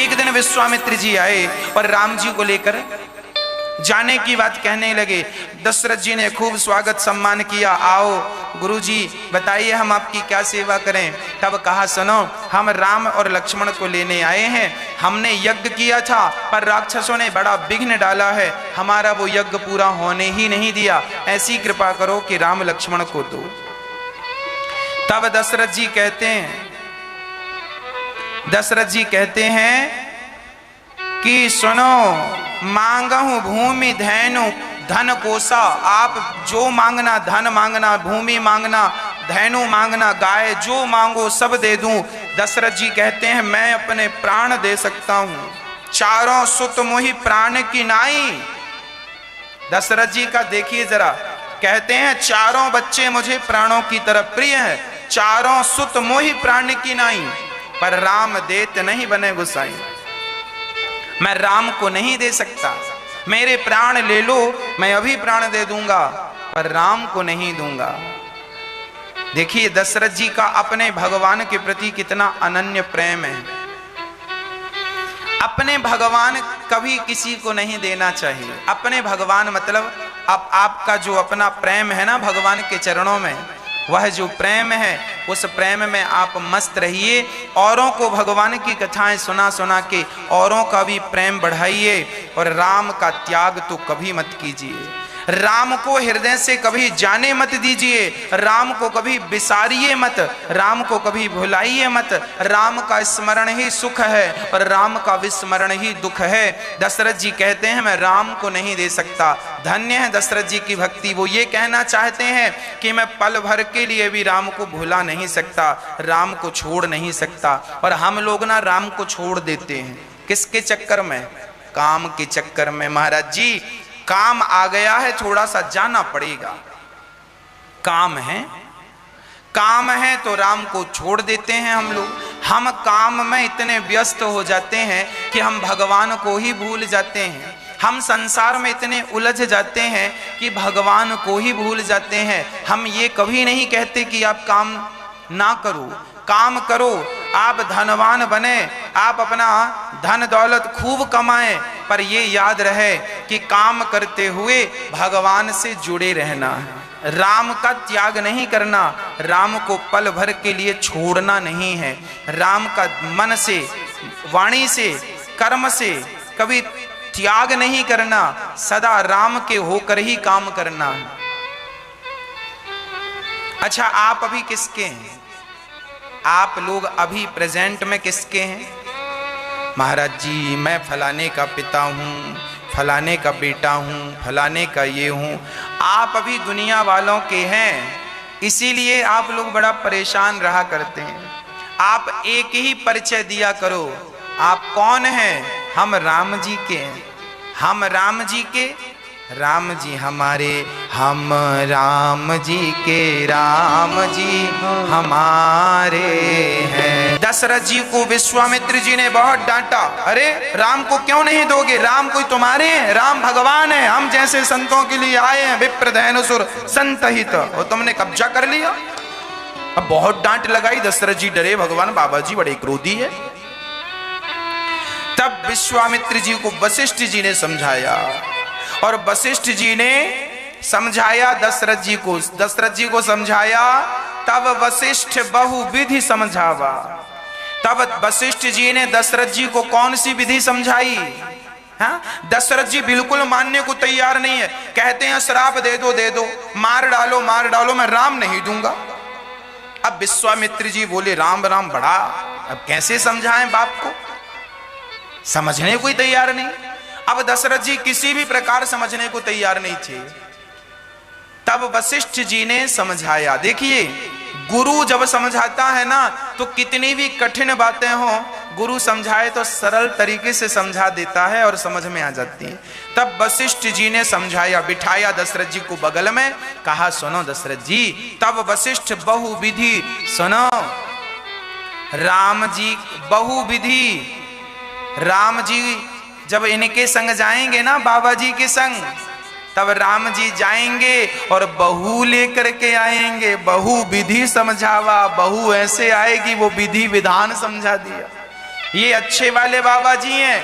एक दिन विश्वामित्र जी आए और राम जी को लेकर जाने की बात कहने लगे। दशरथ जी ने खूब स्वागत सम्मान किया। आओ गुरुजी बताइए हम आपकी क्या सेवा करें। तब कहा सुनो, हम राम और लक्ष्मण को लेने आए हैं। हमने यज्ञ किया था पर राक्षसों ने बड़ा विघ्न डाला है, हमारा वो यज्ञ पूरा होने ही नहीं दिया। ऐसी कृपा करो कि राम लक्ष्मण को दो। तब दशरथ जी कहते हैं कि सुनो, मांगहूं भूमि धैनु धन कोसा। आप जो मांगना, धन मांगना, भूमि मांगना, धैनु मांगना, गाय जो मांगो सब दे दूं। दशरथ जी कहते हैं मैं अपने प्राण दे सकता हूं। चारों सुत मोहि प्राण की नाई। दशरथ जी का देखिए जरा, कहते हैं चारों बच्चे मुझे प्राणों की तरह प्रिय है, चारों सुत मोहि प्राण की नाई। पर राम देत नहीं बने गुसाई। मैं राम को नहीं दे सकता। मेरे प्राण ले लो, मैं अभी प्राण दे दूंगा, पर राम को नहीं दूंगा। देखिए दशरथ जी का अपने भगवान के प्रति कितना अनन्य प्रेम है। अपने भगवान कभी किसी को नहीं देना चाहिए। अपने भगवान मतलब आपका जो अपना प्रेम है ना भगवान के चरणों में, वह जो प्रेम है उस प्रेम में आप मस्त रहिए। औरों को भगवान की कथाएं सुना सुना के औरों का भी प्रेम बढ़ाइए और राम का त्याग तो कभी मत कीजिए। राम को हृदय से कभी जाने मत दीजिए, राम को कभी बिसारिए मत, राम को कभी भुलाइए मत। राम का स्मरण ही सुख है और राम का विस्मरण ही दुख है। दशरथ जी कहते हैं मैं राम को नहीं दे सकता। धन्य है दशरथ जी की भक्ति। वो ये कहना चाहते हैं कि मैं पल भर के लिए भी राम को भुला नहीं सकता, राम को छोड़ नहीं सकता। और हम लोग ना राम को छोड़ देते हैं किसके चक्कर में? काम के चक्कर में। महाराज जी काम आ गया है, थोड़ा सा जाना पड़ेगा। काम है तो राम को छोड़ देते हैं हम लोग। हम काम में इतने व्यस्त हो जाते हैं कि हम भगवान को ही भूल जाते हैं। हम संसार में इतने उलझ जाते हैं कि भगवान को ही भूल जाते हैं। हम ये कभी नहीं कहते कि आप काम ना करो, काम करो, आप धनवान बने, आप अपना धन दौलत खूब कमाएं, पर ये याद रहे कि काम करते हुए भगवान से जुड़े रहना है। राम का त्याग नहीं करना, राम को पल भर के लिए छोड़ना नहीं है। राम का मन से, वाणी से, कर्म से कभी त्याग नहीं करना, सदा राम के होकर ही काम करना है। अच्छा आप अभी किसके हैं? आप लोग अभी प्रेजेंट में किसके हैं? महाराज जी मैं फलाने का पिता हूँ, फलाने का बेटा हूँ, फलाने का ये हूँ। आप अभी दुनिया वालों के हैं, इसीलिए आप लोग बड़ा परेशान रहा करते हैं। आप एक ही परिचय दिया करो, आप कौन हैं? हम राम जी के हैं। हम राम जी के, राम जी हमारे, हम राम जी के, राम जी हमारे हैं। दशरथ जी को विश्वामित्र जी ने बहुत डांटा। अरे राम को क्यों नहीं दोगे? राम कोई तुम्हारे हैं? राम भगवान है, हम जैसे संतों के लिए आए हैं। विप्रधैनुसुर संतहित, और तुमने कब्जा कर लिया। अब बहुत डांट लगाई, दशरथ जी डरे, भगवान बाबा जी बड़े क्रोधी है। तब विश्वामित्र जी को वशिष्ठ जी ने समझाया और वशिष्ठ जी ने समझाया दशरथ जी को, दशरथ जी को समझाया। तब वशिष्ठ बहुविधि समझावा। तब वशिष्ठ जी ने दशरथ जी को कौन सी विधि समझाई? हाँ, दशरथ जी बिल्कुल मानने को तैयार नहीं है। कहते हैं श्राप दे दो, दे दो, मार डालो, मार डालो, मैं राम नहीं दूंगा। अब विश्वामित्र जी बोले राम राम बड़ा, अब कैसे समझाएं बाप को? समझने को ही तैयार नहीं। अब दशरथ जी किसी भी प्रकार समझने को तैयार नहीं थे। तब वशिष्ठ जी ने समझाया। देखिए गुरु जब समझाता है ना तो कितनी भी कठिन बातें हो, गुरु समझाए तो सरल तरीके से समझा देता है और समझ में आ जाती है। तब वशिष्ठ जी ने समझाया, बिठाया दशरथ जी को बगल में, कहा सुनो दशरथ जी। तब वशिष्ठ बहुविधि, सुनो राम जी बहुविधि, राम जी जब इनके संग जाएंगे ना, बाबा जी के संग, तब राम जी जाएंगे और बहू लेकर के आएंगे। बहू विधि समझावा, बहू ऐसे आएगी वो विधि विधान समझा दिया। ये अच्छे वाले बाबा जी हैं,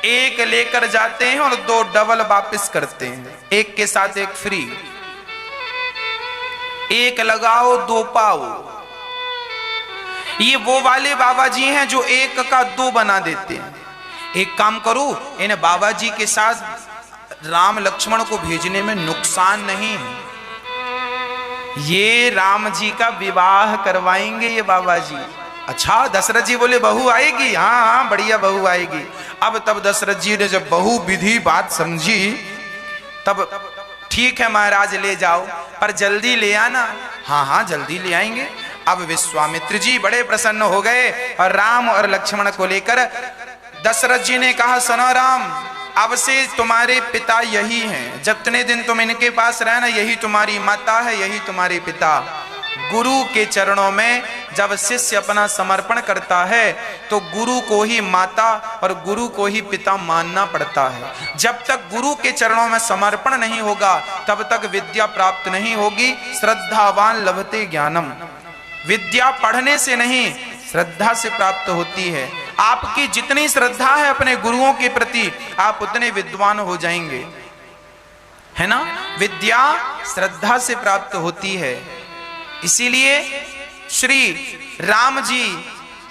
एक लेकर जाते हैं और 2 डबल वापस करते हैं, एक के साथ एक फ्री। एक लगाओ 2 पाओ। ये वो वाले बाबा जी हैं जो 1 का 2 बना देते हैं। एक काम करो, इन बाबा जी के साथ राम लक्ष्मण को भेजने में नुकसान नहीं है। ये राम जी का विवाह करवाएंगे ये बाबा जी। अच्छा, दशरथ जी बोले बहू आएगी? हाँ हाँ बढ़िया बहू आएगी। अब तब दशरथ जी ने जब बहु विधि बात समझी, तब ठीक है महाराज ले जाओ, पर जल्दी ले आना। हाँ हाँ जल्दी ले आएंगे। अब विश्वामित्र जी बड़े प्रसन्न हो गए और राम और लक्ष्मण को लेकर दशरथ जी ने कहा, सुनो राम, अब से तुम्हारे पिता यही हैं, जितने दिन तुम इनके पास रहना, यही तुम्हारी माता है, यही तुम्हारे पिता। गुरु के चरणों में जब शिष्य अपना समर्पण करता है तो गुरु को ही माता और गुरु को ही पिता मानना पड़ता है। जब तक गुरु के चरणों में समर्पण नहीं होगा तब तक विद्या प्राप्त नहीं होगी। श्रद्धावान लभते ज्ञानम। विद्या पढ़ने से नहीं, श्रद्धा से प्राप्त होती है। आपकी जितनी श्रद्धा है अपने गुरुओं के प्रति, आप उतने विद्वान हो जाएंगे, है ना। विद्या श्रद्धा से प्राप्त होती है। इसीलिए श्री राम जी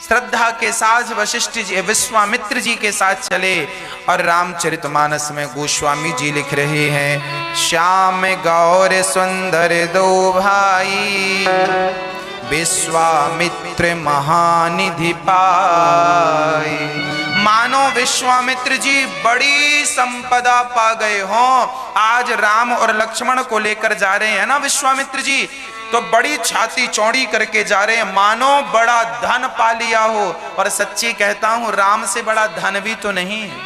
श्रद्धा के साथ वशिष्ठ जी, विश्वामित्र जी के साथ चले। और रामचरितमानस में गोस्वामी जी लिख रहे हैं, श्याम गौर सुंदर 2 भाई, विश्वामित्र महानिधि पाए। मानो विश्वामित्र जी बड़ी संपदा पा गए हो। आज राम और लक्ष्मण को लेकर जा रहे हैं ना विश्वामित्र जी, तो बड़ी छाती चौड़ी करके जा रहे हैं, मानो बड़ा धन पा लिया हो। और सच्ची कहता हूं, राम से बड़ा धन भी तो नहीं है।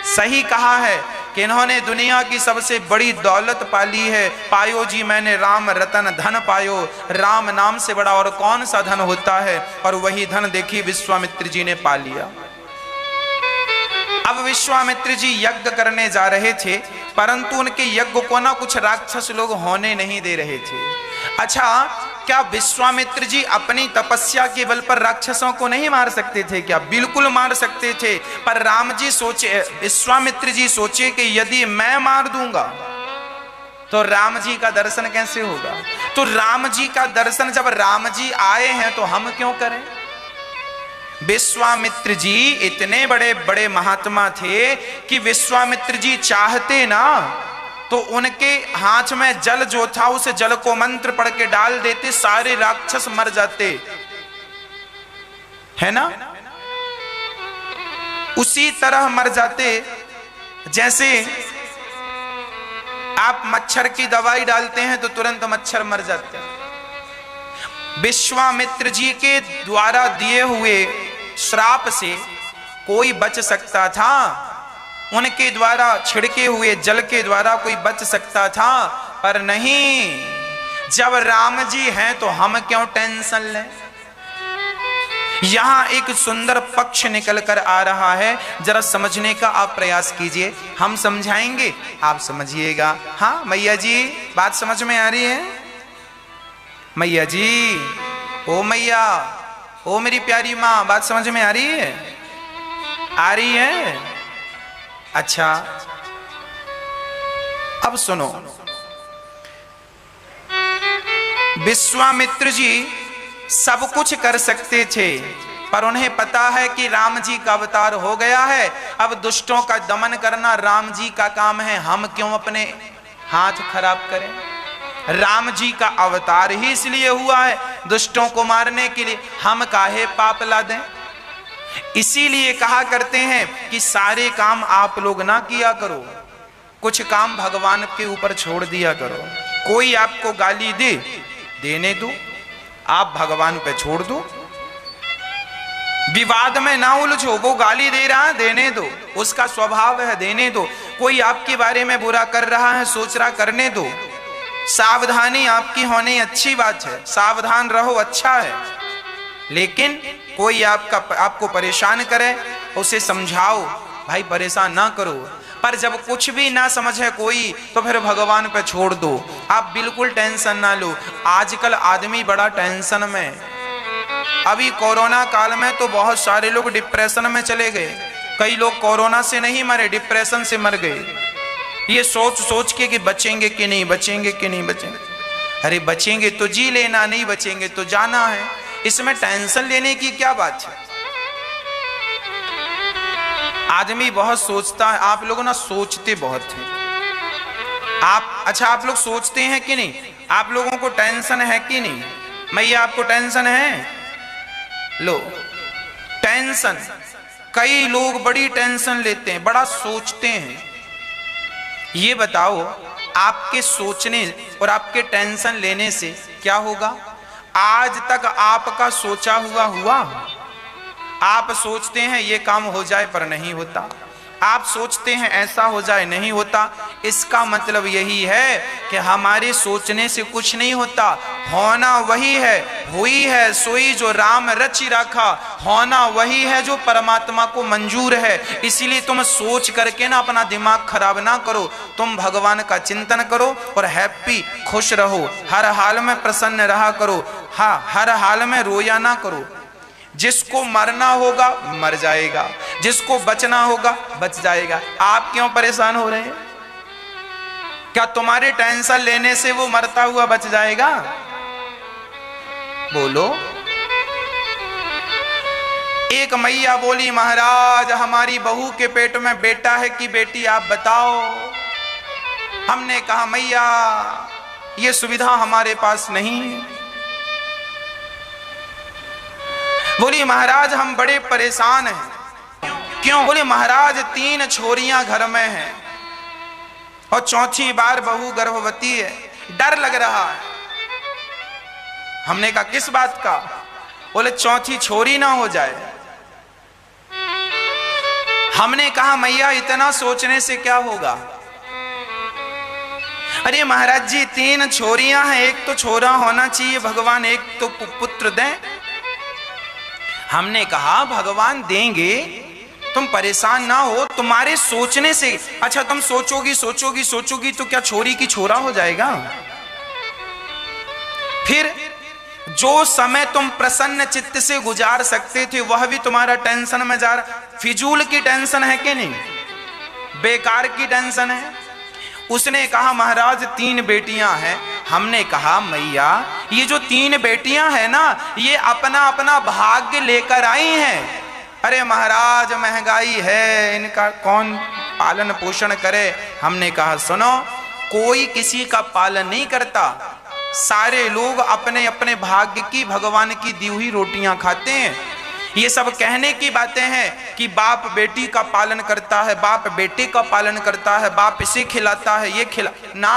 सही कहा है कि इन्होंने दुनिया की सबसे बड़ी दौलत पाली है। पायो जी मैंने राम रतन धन पायो। राम नाम से बड़ा और कौन सा धन होता है। और वही धन देखी विश्वामित्र जी ने पा लिया। अब विश्वामित्र जी यज्ञ करने जा रहे थे, परंतु उनके यज्ञ को ना कुछ राक्षस लोग होने नहीं दे रहे थे। अच्छा, क्या विश्वामित्र जी अपनी तपस्या के बल पर राक्षसों को नहीं मार सकते थे क्या? बिल्कुल मार सकते थे। पर राम जी सोचे, विश्वामित्र जी सोचे कि यदि मैं मार दूंगा तो राम जी का दर्शन कैसे होगा। तो राम जी का दर्शन जब राम जी आए हैं तो हम क्यों करें। विश्वामित्र जी इतने बड़े बड़े महात्मा थे कि विश्वामित्र जी चाहते ना तो उनके हाथ में जल जो था उस जल को मंत्र पढ़ के डाल देते, सारे राक्षस मर जाते, है ना। उसी तरह मर जाते जैसे आप मच्छर की दवाई डालते हैं तो तुरंत मच्छर मर जाते हैं। विश्वामित्र जी के द्वारा दिए हुए श्राप से कोई बच सकता था, उनके द्वारा छिड़के हुए जल के द्वारा कोई बच सकता था, पर नहीं। जब राम जी हैं तो हम क्यों टेंशन लें। यहां एक सुंदर पक्ष निकल कर आ रहा है, जरा समझने का आप प्रयास कीजिए। हम समझाएंगे, आप समझिएगा। हाँ मैया जी, बात समझ में आ रही है? मैया जी, ओ मैया, ओ मेरी प्यारी माँ, बात समझ में आ रही है? आ रही है? अच्छा, अब सुनो। विश्वामित्र जी सब कुछ कर सकते थे, पर उन्हें पता है कि राम जी का अवतार हो गया है। अब दुष्टों का दमन करना राम जी का काम है, हम क्यों अपने हाथ खराब करें। राम जी का अवतार ही इसलिए हुआ है दुष्टों को मारने के लिए, हम काहे पाप ला दें। इसीलिए कहा करते हैं कि सारे काम आप लोग ना किया करो, कुछ काम भगवान के ऊपर छोड़ दिया करो। कोई आपको गाली दे, देने दो, आप भगवान पे छोड़ दो। विवाद में ना उलझो, वो गाली दे रहा है, देने दो, उसका स्वभाव है, देने दो। कोई आपके बारे में बुरा कर रहा है, सोच रहा, करने दो। सावधानी आपकी होनी अच्छी बात है, सावधान रहो, अच्छा है। लेकिन कोई आपको परेशान करे, उसे समझाओ, भाई परेशान ना करो। पर जब कुछ भी ना समझे कोई, तो फिर भगवान पे छोड़ दो। आप बिल्कुल टेंशन ना लो। आजकल आदमी बड़ा टेंशन में, अभी कोरोना काल में तो बहुत सारे लोग डिप्रेशन में चले गए। कई लोग कोरोना से नहीं मरे, डिप्रेशन से मर गए, ये सोच सोच के कि बचेंगे कि नहीं बचेंगे कि नहीं बचेंगे। अरे बचेंगे तो जी लेना, नहीं बचेंगे तो जाना है, इसमें टेंशन लेने की क्या बात है। आदमी बहुत सोचता है, आप लोग ना सोचते बहुत हैं। आप लोग सोचते हैं कि नहीं? आप लोगों को टेंशन है कि नहीं? मैया आपको टेंशन है? लो टेंशन, कई लोग बड़ी टेंशन लेते हैं, बड़ा सोचते हैं। ये बताओ आपके सोचने और आपके टेंशन लेने से क्या होगा? आज तक आपका सोचा हुआ आप सोचते हैं ये काम हो जाए पर नहीं होता, आप सोचते हैं ऐसा हो जाए, नहीं होता। इसका मतलब यही है कि हमारे सोचने से कुछ नहीं होता, होना वही है, हुई है सोई जो राम रचि रखा, होना वही है जो परमात्मा को मंजूर है। इसीलिए तुम सोच करके ना अपना दिमाग खराब ना करो, तुम भगवान का चिंतन करो और हैप्पी खुश रहो, हर हाल में प्रसन्न रहा करो। हाँ, हर हाल में रोया ना करो। जिसको मरना होगा मर जाएगा, जिसको बचना होगा बच जाएगा। आप क्यों परेशान हो रहे हैं? क्या तुम्हारे टेंशन लेने से वो मरता हुआ बच जाएगा? बोलो। एक मैया बोली, महाराज हमारी बहू के पेट में बेटा है कि बेटी, आप बताओ। हमने कहा मैया ये सुविधा हमारे पास नहीं है। बोली महाराज हम बड़े परेशान हैं। क्यों? बोले महाराज 3 छोरियां घर में हैं और चौथी बार बहू गर्भवती है, डर लग रहा है। हमने कहा किस बात का? बोले चौथी छोरी ना हो जाए। हमने कहा मैया इतना सोचने से क्या होगा? अरे महाराज जी 3 छोरियां हैं, एक तो छोरा होना चाहिए, भगवान एक तो पुत्र दें। हमने कहा भगवान देंगे, तुम परेशान ना हो, तुम्हारे सोचने से। अच्छा तुम सोचोगी तो क्या छोरी की छोरा हो जाएगा? फिर जो समय तुम प्रसन्न चित्त से गुजार सकते थे वह भी तुम्हारा टेंशन में जा रहा। फिजूल की टेंशन है कि नहीं? बेकार की टेंशन है। उसने कहा महाराज 3 बेटियां हैं। हमने कहा मैया ये जो 3 बेटियां हैं ना, ये अपना अपना भाग्य लेकर आई हैं। अरे महाराज महंगाई है, इनका कौन पालन पोषण करे? हमने कहा सुनो, कोई किसी का पालन नहीं करता, सारे लोग अपने अपने भाग्य की, भगवान की दी हुई रोटियां खाते हैं। ये सब कहने की बातें हैं कि बाप बेटी का पालन करता है, बाप बेटे का पालन करता है, बाप इसे खिलाता है, ये खिला ना,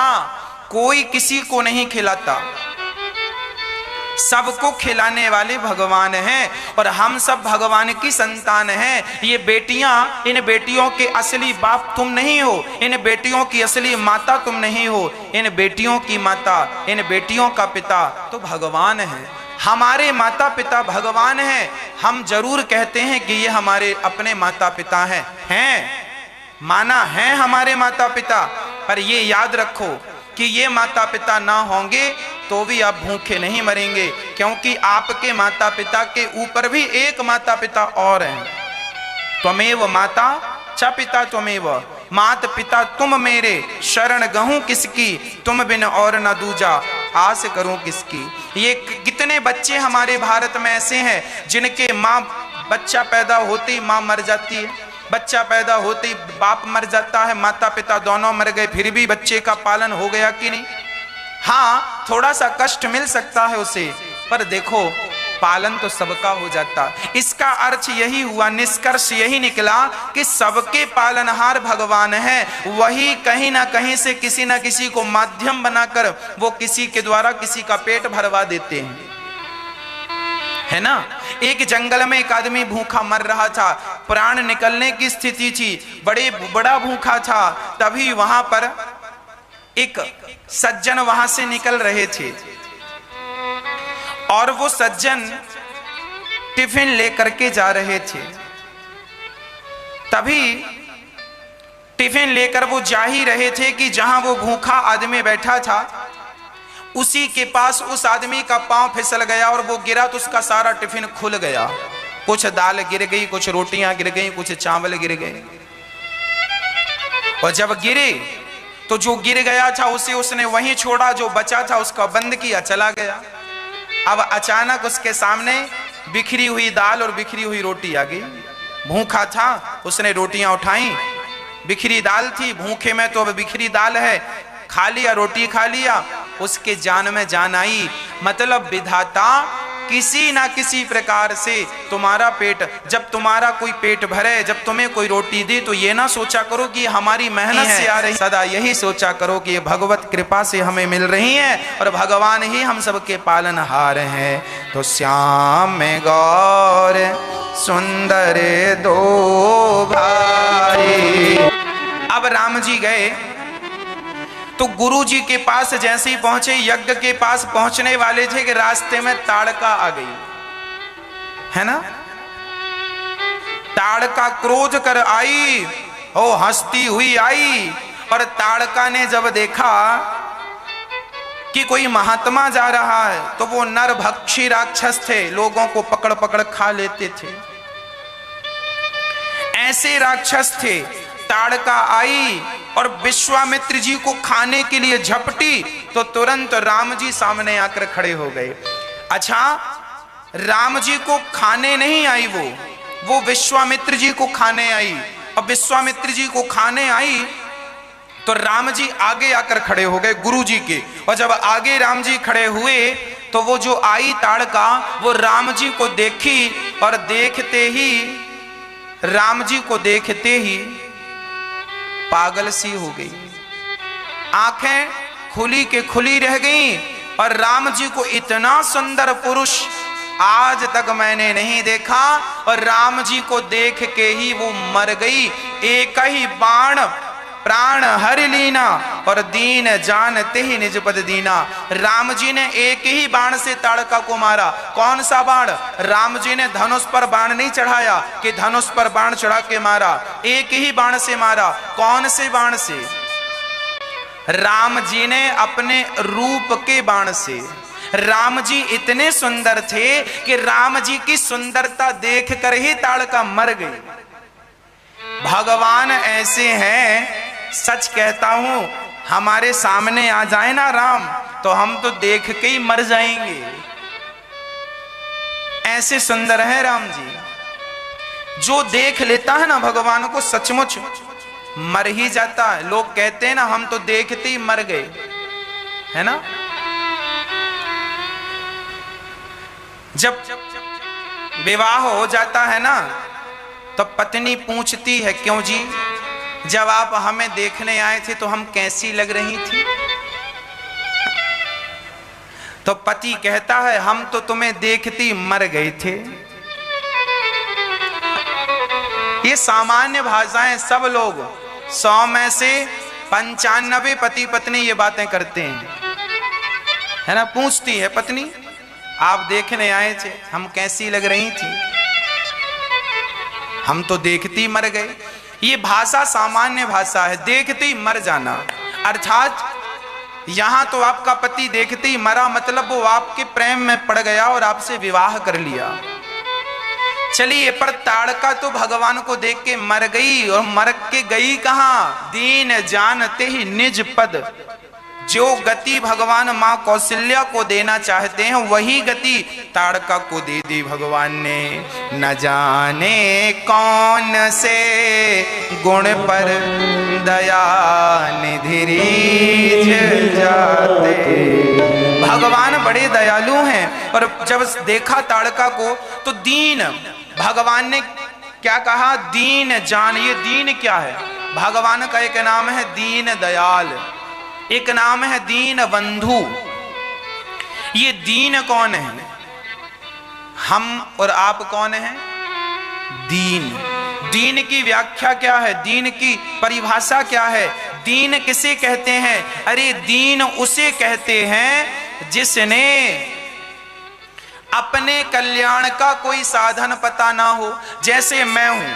कोई किसी को नहीं खिलाता, सबको खिलाने वाले भगवान हैं और हम सब भगवान की संतान हैं। ये बेटियां, इन बेटियों के असली बाप तुम नहीं हो, इन बेटियों की असली माता तुम नहीं हो, इन बेटियों की माता, इन बेटियों का पिता तो भगवान है। हमारे माता पिता भगवान हैं। हम जरूर कहते हैं कि ये हमारे अपने माता पिता हैं, माना है हमारे माता पिता, पर ये याद रखो कि ये माता पिता ना होंगे तो भी आप भूखे नहीं मरेंगे, क्योंकि आपके माता पिता के ऊपर भी एक माता पिता और हैं। त्वमेव माता च पिता त्वमेव, मात पिता तुम मेरे, शरण गहूं किसकी, तुम बिन और न दूजा, आस करूं किसकी। ये कितने बच्चे हमारे भारत में ऐसे हैं जिनके माँ, बच्चा पैदा होते ही माँ मर जाती है, बच्चा पैदा होते ही बाप मर जाता है, माता पिता दोनों मर गए, फिर भी बच्चे का पालन हो गया कि नहीं? हाँ, थोड़ा सा कष्ट मिल सकता है उसे, पर देखो पालन तो सबका हो जाता। इसका अर्थ यही हुआ, निष्कर्ष यही निकला कि सबके पालनहार भगवान है। वही कहीं ना कहीं से किसी ना किसी को माध्यम बनाकर वो किसी के द्वारा किसी का पेट भरवा देते हैं, है ना। एक जंगल में एक आदमी भूखा मर रहा था, प्राण निकलने की स्थिति थी, बड़ा भूखा था। तभी वहां पर एक सज्जन वहां से निकल रहे थे और वो सज्जन टिफिन लेकर के जा रहे थे। तभी टिफिन लेकर वो जा ही रहे थे कि जहां वो भूखा आदमी बैठा था उसी के पास उस आदमी का पांव फिसल गया और वो गिरा तो उसका सारा टिफिन खुल गया। कुछ दाल गिर गई, कुछ रोटियां गिर गई, कुछ चावल गिर गए। और जब गिरे तो जो गिर गया था उसे उसने वहीं छोड़ा, जो बचा था उसका बंद किया, चला गया। अब अचानक उसके सामने बिखरी हुई दाल और बिखरी हुई रोटी आ गई। भूखा था, उसने रोटियां उठाई, बिखरी दाल थी, भूखे में तो अब बिखरी दाल है, खा लिया, रोटी खा लिया, उसके जान में जान आई। मतलब विधाता किसी ना किसी प्रकार से तुम्हारा पेट, जब तुम्हारा कोई पेट भरे, जब तुम्हें कोई रोटी दे तो ये ना सोचा करो कि हमारी मेहनत से आ रही, सदा यही सोचा करो कि ये भगवत कृपा से हमें मिल रही है और भगवान ही हम सबके पालनहार हैं। तो श्याम में गौर सुंदर दो भाई। अब राम जी गए तो गुरु जी के पास जैसे ही पहुंचे, यज्ञ के पास पहुंचने वाले थे कि रास्ते में ताड़का आ गई, है ना। ताड़का क्रोध कर आई, ओ हंसती हुई आई। और ताड़का ने जब देखा कि कोई महात्मा जा रहा है तो वो नरभक्षी राक्षस थे, लोगों को पकड़ पकड़ खा लेते थे, ऐसे राक्षस थे। ताड़का आई और विश्वामित्र जी को खाने के लिए झपटी तो तुरंत राम जी सामने आकर खड़े हो गए। अच्छा, राम जी को खाने नहीं आई, वो विश्वामित्र जी को खाने आई। और विश्वामित्र जी को खाने आई तो राम जी आगे आकर खड़े हो गए गुरु जी के। और जब आगे राम जी खड़े हुए तो वो जो आई ताड़का, वो राम जी को देखी और देखते ही, राम जी को देखते ही पागल सी हो गई, आंखें खुली के खुली रह गईं। और राम जी को इतना सुंदर पुरुष आज तक मैंने नहीं देखा। और राम जी को देख के ही वो मर गई। एक ही बाण प्राण हर लीना और दीन जानते ही निज पद दीना। राम जी ने एक ही बाण से ताड़का को मारा। कौन सा बाण? राम जी ने धनुष पर बाण नहीं चढ़ाया कि धनुष पर बाण चढ़ा के मारा, एक ही बाण से मारा। कौन से बाण से? राम जी ने अपने रूप के बाण से। राम जी इतने सुंदर थे कि राम जी की सुंदरता देख कर ही ताड़का मर गई। भगवान ऐसे हैं, सच कहता हूं, हमारे सामने आ जाए ना राम तो हम तो देख के ही मर जाएंगे, ऐसे सुंदर है राम जी। जो देख लेता है ना भगवान को सचमुच मर ही जाता है। लोग कहते हैं ना हम तो देखते ही मर गए, है ना। जब विवाह हो जाता है ना तो पत्नी पूछती है, क्यों जी, जब आप हमें देखने आए थे तो हम कैसी लग रही थी? तो पति कहता है, हम तो तुम्हें देखती मर गए थे। ये सामान्य भाषाएं, सब लोग 100 में से 95 पति पत्नी ये बातें करते हैं, है ना। पूछती है पत्नी, आप देखने आए थे, हम कैसी लग रही थी? हम तो देखती मर गए। ये भाषा सामान्य भाषा है, देखते ही मर जाना। अर्थात यहां तो आपका पति देखते ही मरा, मतलब वो आपके प्रेम में पड़ गया और आपसे विवाह कर लिया। चलिए, पर ताड़का तो भगवान को देख के मर गई, और मर के गई कहां? दीन जानते ही निज पद। जो गति भगवान मां कौशल्या को देना चाहते हैं वही गति ताड़का को दे दी भगवान ने। न जाने कौन से गुण पर दया निधि रीझ जाते। भगवान बड़े दयालु हैं। और जब देखा ताड़का को तो दीन, भगवान ने क्या कहा? दीन जान। ये दीन क्या है? भगवान का एक नाम है दीन दयाल, एक नाम है दीन बंधु। ये दीन कौन है? हम और आप कौन हैं? दीन। दीन की व्याख्या क्या है? दीन की परिभाषा क्या है? दीन किसे कहते हैं? अरे दीन उसे कहते हैं जिसने अपने कल्याण का कोई साधन पता ना हो। जैसे मैं हूं,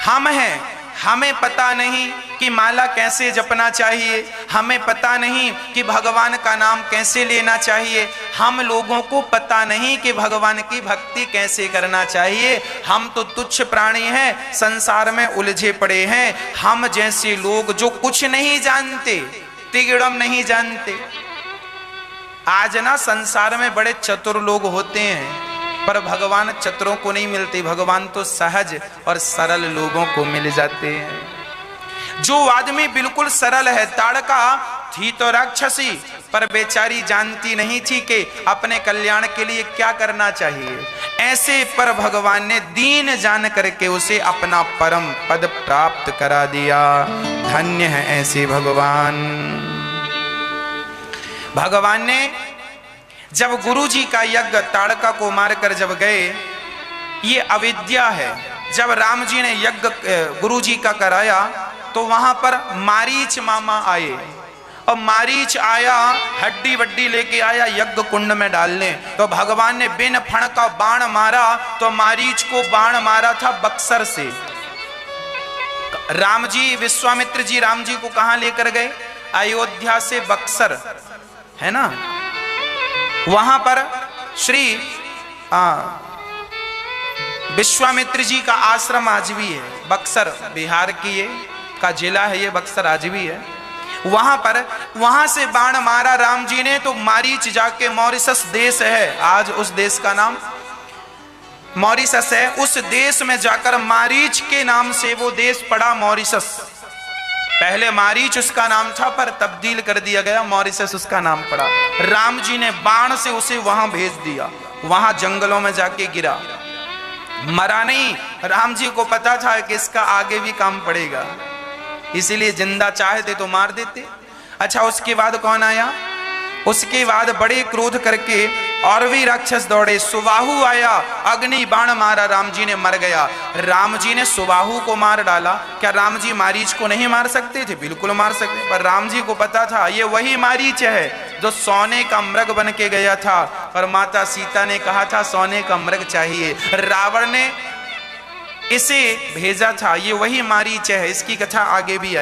हम हैं, हमें पता नहीं कि माला कैसे जपना चाहिए, हमें पता नहीं कि भगवान का नाम कैसे लेना चाहिए, हम लोगों को पता नहीं कि भगवान की भक्ति कैसे करना चाहिए। हम तो तुच्छ प्राणी हैं, संसार में उलझे पड़े हैं। हम जैसे लोग जो कुछ नहीं जानते, तिगड़म नहीं जानते। आज ना संसार में बड़े चतुर लोग होते हैं, पर भगवान चतुरों को नहीं मिलते। भगवान तो सहज और सरल लोगों को मिल जाते हैं। जो आदमी बिल्कुल सरल है, ताड़का थी तो राक्षसी, पर बेचारी जानती नहीं थी कि अपने कल्याण के लिए क्या करना चाहिए। ऐसे पर भगवान ने दीन जान करके उसे अपना परम पद प्राप्त करा दिया। धन्य है ऐसे भगवान। भगवान ने जब गुरु जी का यज्ञ ताड़का को मारकर जब गए, ये अविद्या है। जब राम जी ने यज्ञ गुरु जी का कराया तो वहां पर मारीच मामा आए, और मारीच आया हड्डी वड्डी लेके आया यज्ञ कुंड में डालने। तो भगवान ने बिन फण का बाण मारा, तो मारीच को बाण मारा था बक्सर से। राम जी, विश्वामित्र जी राम जी को कहां लेकर गए? अयोध्या से बक्सर, है ना, वहां पर श्री विश्वामित्र जी का आश्रम आज भी है। बक्सर बिहार की ये का जिला है, ये बक्सर आज भी है। वहां पर, वहां से बाण मारा राम जी ने, तो मारीच जाके मॉरिशस देश है, आज उस देश का नाम मॉरिशस है। उस देश में जाकर मारीच के नाम से वो देश पड़ा मॉरिशस। पहले मारीच उसका नाम था, पर तब्दील कर दिया गया, मॉरिशस उसका नाम पड़ा। राम जी ने बाण से उसे वहां भेज दिया, वहां जंगलों में जाके गिरा, मरा नहीं। राम जी को पता था कि इसका आगे भी काम पड़ेगा, इसीलिए जिंदा चाहते तो मार देते। अच्छा, उसके बाद कौन आया? उसके बाद बड़े क्रोध करके और भी राक्षस दौड़े। सुबाहु आया, अग्नि बाण मारा, राम जी ने मर गया। राम जी ने सुबाहु को मार डाला। क्या राम जी मारीच को नहीं मार सकते थे? बिल्कुल मार सकते, पर राम जी को पता था ये वही मारीच है जो सोने का मृग बन के गया था, पर माता सीता ने कहा था सोने का मृग चाहिए। रावण ने इसे भेजा था, ये वही मारीच है। इसकी कथा आगे भी